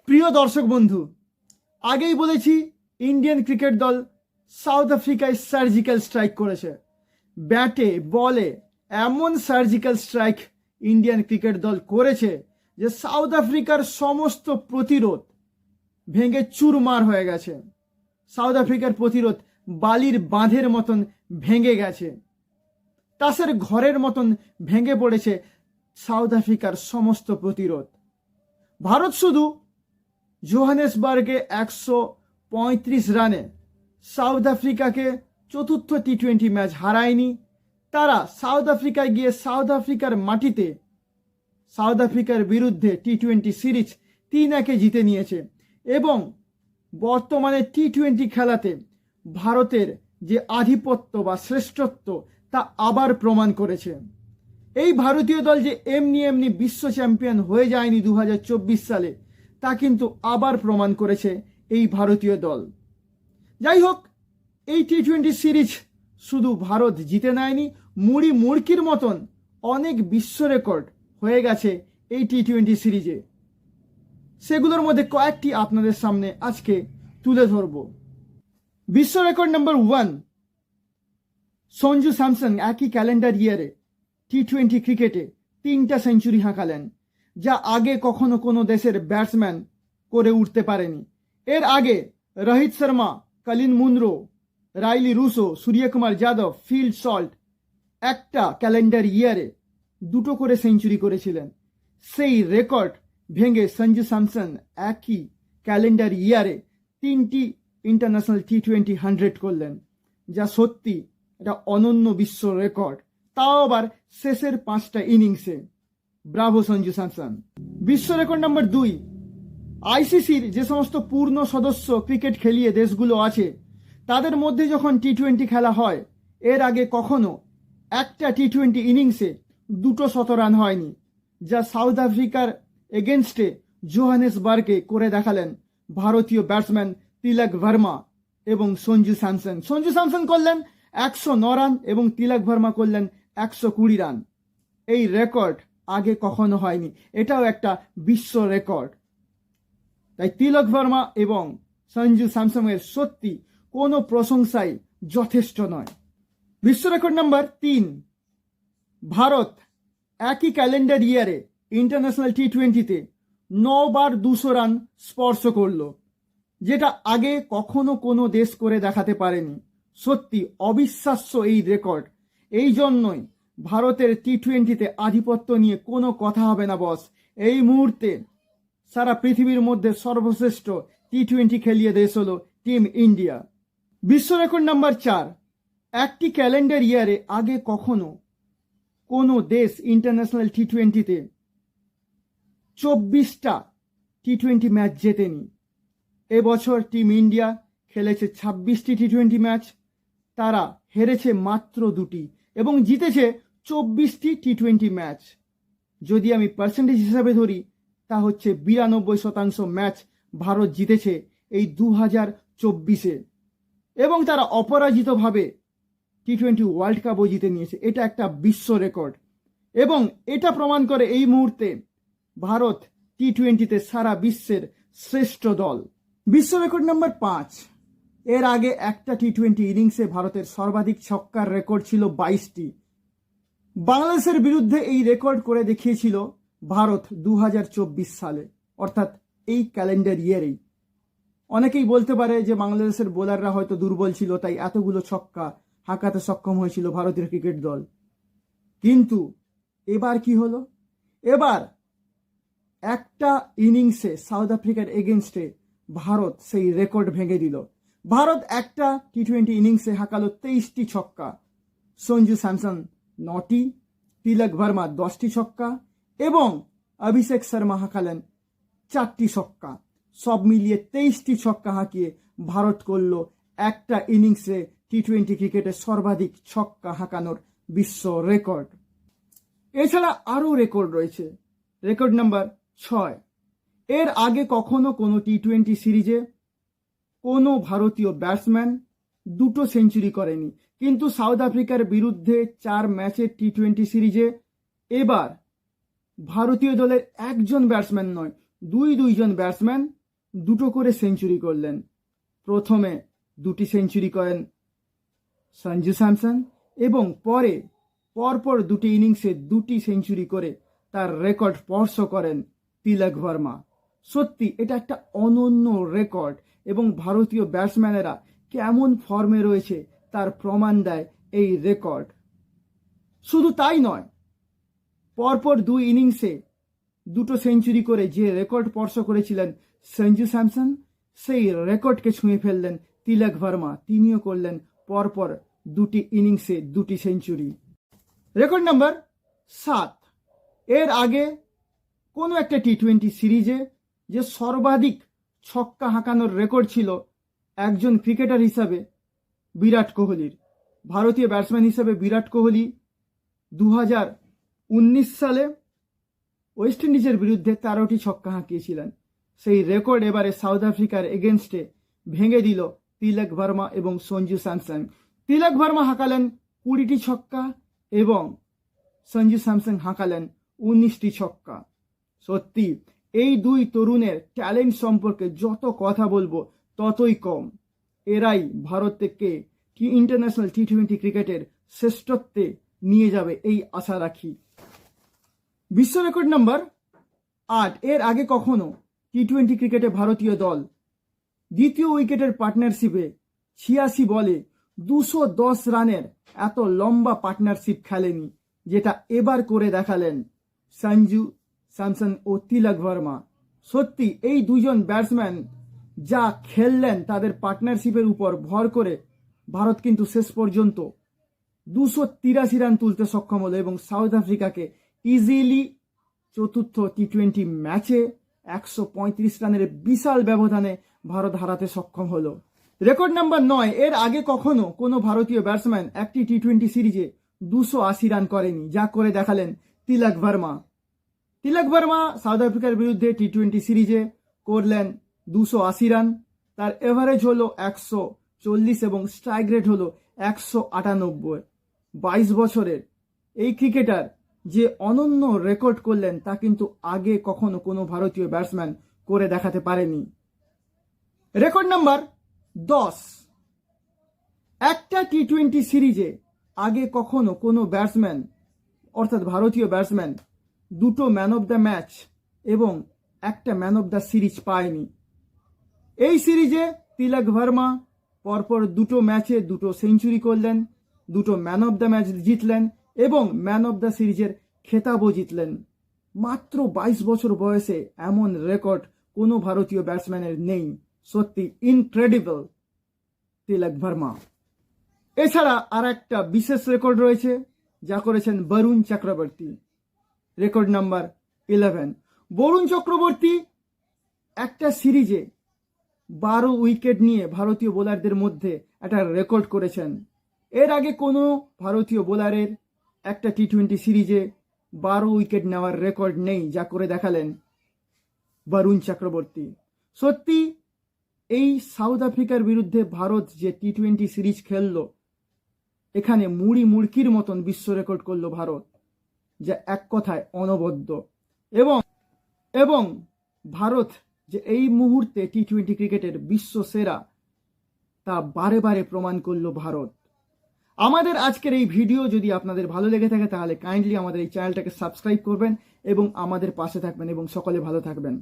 প্রিয় দর্শক বন্ধু, আগেই বলেছি ইন্ডিয়ান ক্রিকেট দল সাউথ আফ্রিকায় সার্জিক্যাল স্ট্রাইক করেছে। ব্যাটে বলে এমন সার্জিক্যাল স্ট্রাইক ইন্ডিয়ান ক্রিকেট দল করেছে যে সাউথ আফ্রিকার সমস্ত প্রতিরোধ ভেঙে চুরমার হয়ে গেছে। সাউথ আফ্রিকার প্রতিরোধ বালির বাঁধের মতন ভেঙে গেছে, তাসের ঘরের মতন ভেঙে পড়েছে সাউথ আফ্রিকার সমস্ত প্রতিরোধ। ভারত শুধু জোহানেসবার্গে 135 রানে সাউথ আফ্রিকাকে চতুর্থ টি-20 ম্যাচ হারায়নি। তারা সাউথ আফ্রিকায় গিয়ে সাউথ আফ্রিকার মাটিতে সাউথ আফ্রিকার বিরুদ্ধে টি-20 সিরিজ 3-1 জিতে নিয়েছে এবং বর্তমানে টি-20 খেলাতে ভারতের যে আধিপত্য বা শ্রেষ্ঠত্ব তা আবার প্রমাণ করেছে। এই ভারতীয় দল যে এমনি বিশ্ব চ্যাম্পিয়ন হয়ে যায়নি 2024 সালে, তা কিন্তু আবার প্রমাণ করেছে এই ভারতীয় দল। যাই হোক, এই টি-20 সিরিজ শুধু ভারত জিতে নেয়নি, মুড়ি মুড়কির মতন অনেক বিশ্ব রেকর্ড হয়ে গেছে এই টি-20 সিরিজে। সেগুলোর মধ্যে কয়েকটি আপনাদের সামনে আজকে তুলে ধরব। বিশ্ব রেকর্ড নাম্বার 1, সঞ্জু স্যামসন একই ক্যালেন্ডার ইয়ারে টি-20 ক্রিকেটে 3টা সেঞ্চুরি হাঁকালেন, যা আগে কখনো কোনো দেশের ব্যাটসম্যান করে উঠতে পারেনি। এর আগে Rohit Sharma, Colin Munro, Rilee Rossouw, Suryakumar Yadav, Phil Salt একটা ক্যালেন্ডার ইয়ারে 2টো করে সেঞ্চুরি করেছিলেন। সেই রেকর্ড ভেঙে সঞ্জু স্যামসন একই ক্যালেন্ডার ইয়ারে 3টি ইন্টারন্যাশনাল টি-20 100 করলেন, যা সত্যি এটা অনন্য বিশ্ব রেকর্ড, তাও আবার শেষের 5টা ইনিংসে। Bravo Sanju Samson. বিশ্ব রেকর্ড নাম্বার 2, আইসিসির যে সমস্ত পূর্ণ সদস্য ক্রিকেট খেলিয়ে দেশগুলো আছে, তাদের মধ্যে যখন টি-20 খেলা হয়, এর আগে কখনো একটা টি-20 ইনিংসে 2টো শতরান হয়নি, যা সাউথ আফ্রিকার এগেনস্টে জোহানেসবার্গে করে দেখালেন ভারতীয় ব্যাটসম্যান তিলক ভার্মা এবং সঞ্জু স্যামসন। সঞ্জু স্যামসন করলেন 109 রান এবং তিলক ভার্মা করলেন 120 রান। এই রেকর্ড আগে কখনো হয়নি, এটাও একটা বিশ্ব রেকর্ড। তাই তিলক ভার্মা এবং সঞ্জু স্যামসনের সত্যি কোনো প্রশংসাই যথেষ্ট নয়। বিশ্ব রেকর্ড নাম্বার 3, ভারত একই ক্যালেন্ডার ইয়ারে ইন্টারন্যাশনাল টি-20তে 9 বার 200 রান স্পর্শ করল, যেটা আগে কখনো কোনো দেশ করে দেখাতে পারেনি। সত্যি অবিশ্বাস্য এই রেকর্ড। এই জন্যই ভারতের টি-20তে আধিপত্য নিয়ে কোনো কথা হবে না বস। এই মুহূর্তে সারা পৃথিবীর মধ্যে সর্বশ্রেষ্ঠ টি-20 খেলিয়ে দেশ হলো টিম ইন্ডিয়া। বিশ্ব রেকর্ড নাম্বার 4, একটি ক্যালেন্ডার ইয়ারে আগে কখনো কোনো দেশ ইন্টারন্যাশনাল টি-20তে 24টা টি-20 ম্যাচ জেতেনি। এবছর টিম ইন্ডিয়া খেলেছে 26টি টি-20 ম্যাচ, তারা হেরেছে মাত্র 2টি এবং জিতেছে 24টি টি-20 ম্যাচ। যদি আমি পার্সেন্টেজ হিসাবে ধরি, তা হচ্ছে 92% ম্যাচ ভারত জিতেছে এই 2024-এ এবং তারা অপরাজিতভাবে টি-20 ওয়ার্ল্ড কাপও জিতে নিয়েছে। এটা একটা বিশ্ব রেকর্ড এবং এটা প্রমাণ করে এই মুহূর্তে ভারত টি-20তে সারা বিশ্বের শ্রেষ্ঠ দল। বিশ্ব রেকর্ড নাম্বার 5, এর আগে একটা টি-20 ইনিংসে ভারতের সর্বাধিক ছক্কার রেকর্ড ছিল 22টি। বাংলাদেশের বিরুদ্ধে এই রেকর্ড করে দেখিয়েছিল ভারত 2024 সালে, অর্থাৎ এই ক্যালেন্ডার ইয়ারেই। অনেকেই বলতে পারে যে বাংলাদেশের বোলাররা হয়তো দুর্বল ছিল, তাই এতগুলো ছক্কা হাঁকাতে সক্ষম হয়েছিল ভারতের ক্রিকেট দল। কিন্তু এবার কি হলো? এবার একটা ইনিংসে সাউথ আফ্রিকার এগেনস্টে ভারত সেই রেকর্ড ভেঙে দিল। ভারত একটা টি-20 ইনিংসে হাঁকালো 23টি ছক্কা। সঞ্জু স্যামসন 9টি, তিলক ভার্মা 10টি ছক্কা এবং অভিষেক শর্মা হাঁকালেন 4টি ছক্কা। সব মিলিয়ে 23টি ছক্কা হাঁকিয়ে ভারত করল একটা ইনিংসে টি-20 ক্রিকেটে সর্বাধিক ছক্কা হাঁকানোর বিশ্ব রেকর্ড। এছাড়া আরও রেকর্ড রয়েছে। রেকর্ড নাম্বার 6, এর আগে কখনো কোনো টি-20 সিরিজে কোনো ভারতীয় ব্যাটসম্যান 2টো সেঞ্চুরি করেনি, কিন্তু সাউথ আফ্রিকার বিরুদ্ধে 4 ম্যাচের টি-20 সিরিজে এবার ভারতীয় দলের একজন ব্যাটসম্যান নয়, দুইজন ব্যাটসম্যান দুটো করে সেঞ্চুরি করলেন। প্রথমে 2টি সেঞ্চুরি করেন সঞ্জু স্যামসন এবং পরপর 2টি ইনিংসে 2টি সেঞ্চুরি করে তার রেকর্ড স্পর্শ করেন তিলক ভার্মা। সত্যি এটা একটা অনন্য রেকর্ড এবং ভারতীয় ব্যাটসম্যানেরা কেমন ফর্মে রয়েছে তার প্রমাণ দেয় এই রেকর্ড। শুধু তাই নয়, পরপর 2 ইনিংসে 2টো সেঞ্চুরি করে যে রেকর্ড স্পর্শ করেছিলেন সঞ্জু স্যামসন, সেই রেকর্ডকে ছুঁয়ে ফেললেন তিলক ভার্মা। তিনিও করলেন পরপর 2টি ইনিংসে 2টি সেঞ্চুরি। Record number 7। এর আগে কোনো একটা টি-20 সিরিজে যে সর্বাধিক ছক্কা হাঁকানোর রেকর্ড ছিল একজন ক্রিকেটার হিসাবে বিরাট কোহলির। ভারতীয় ব্যাটসম্যান হিসাবে বিরাট কোহলি 2019 সালে ওয়েস্ট ইন্ডিজের বিরুদ্ধে 13টি ছক্কা হাঁকিয়েছিলেন। সেই রেকর্ড এবারে সাউথ আফ্রিকার এগেনস্টে ভেঙে দিল তিলক ভার্মা এবং সঞ্জু স্যামসন। তিলক ভার্মা হাঁকালেন 20টি ছক্কা এবং সঞ্জু স্যামসন হাঁকালেন 19টি ছক্কা। সত্যি এই দুই তরুণের ট্যালেন্ট সম্পর্কে যত কথা বলবো ততই কম। এরাই ভারতকে ইন্টারন্যাশনাল টি-20 ক্রিকেটের শ্রেষ্ঠত্বে নিয়ে যাবে এই আশা রাখি। বিশ্ব রেকর্ড নাম্বার 8। এর আগে কখনো টি-20 ক্রিকেটে ভারতীয় দল দ্বিতীয় উইকেটের পার্টনারশিপে 86 বলে 210 রানের এত লম্বা পার্টনারশিপ খেলেনি, যেটা এবার করে দেখালেন সঞ্জু স্যামসন ও তিলক ভার্মা। সত্যি এই দুজন ব্যাটসম্যান যা খেললেন তাদের পার্টনারশিপের উপর ভর করে ভারত কিন্তু শেষ পর্যন্ত 283 রান তুলতে সক্ষম হলো এবং সাউথ আফ্রিকাকে ইজিলি চতুর্থ টি-20 ম্যাচে 135 রানের বিশাল ব্যবধানে ভারত হারাতে সক্ষম হলো। Record number 9। এর আগে কখনো কোনো ভারতীয় ব্যাটসম্যান একটি টি-20 সিরিজে 280 রান করেনি, যা করে দেখালেন তিলক ভার্মা। তিলক ভার্মা সাউথ আফ্রিকার বিরুদ্ধে টি-20 সিরিজে করলেন 280 রান। তার এভারেজ হলো 140 এবং স্ট্রাইক রেট হলো 198। 22 বছরের এই ক্রিকেটার যে অনন্য রেকর্ড করলেন তা কিন্তু আগে কখনো কোনো ভারতীয় ব্যাটসম্যান করে দেখাতে পারেনি। Record number 10। একটা টি-20 সিরিজে আগে কখনো কোনো ব্যাটসম্যান অর্থাৎ ভারতীয় ব্যাটসম্যান 2টো ম্যান অফ দ্য ম্যাচ এবং একটা ম্যান অফ দ্য সিরিজ পায়নি। এই সিরিজে তিলক ভার্মা পরপর 2টো ম্যাচে 2টো সেঞ্চুরি করলেন, 2টো ম্যান অফ দ্য ম্যাচ জিতলেন এবং ম্যান অফ দ্য সিরিজের খেতাবও জিতলেন। মাত্র 22 বছর বয়সে এমন রেকর্ড কোনো ভারতীয় ব্যাটসম্যানের নেই। সত্যি ইনক্রেডিবল তিলক ভার্মা। এছাড়া আর একটা বিশেষ রেকর্ড রয়েছে যা করেছেন বরুণ চক্রবর্তী। Record number 11। বরুণ চক্রবর্তী একটা সিরিজে 12 উইকেট নিয়ে ভারতীয় বোলারদের মধ্যে একটা রেকর্ড করেছেন। এর আগে কোনো ভারতীয় বোলারের একটা টি-20 সিরিজে 12 উইকেট নেওয়ার রেকর্ড নেই, যা করে দেখালেন বরুণ চক্রবর্তী। সত্যি এই সাউথ আফ্রিকার বিরুদ্ধে ভারত যে টি-20 সিরিজ খেললো, এখানে মুড়কির মতন বিশ্ব রেকর্ড করলো ভারত, যা এক কথায় অনবদ্য। এবং ভারত যে এই মুহূর্তে টি-20 ক্রিকেটের বিশ্ব সেরা তা বারে বারে প্রমাণ করলো ভারত। আমাদের আজকের এই ভিডিও যদি আপনাদের ভালো লেগে থাকে তাহলে কাইন্ডলি আমাদের এই চ্যানেলটাকে সাবস্ক্রাইব করবেন এবং আমাদের পাশে থাকবেন এবং সকলে ভালো থাকবেন।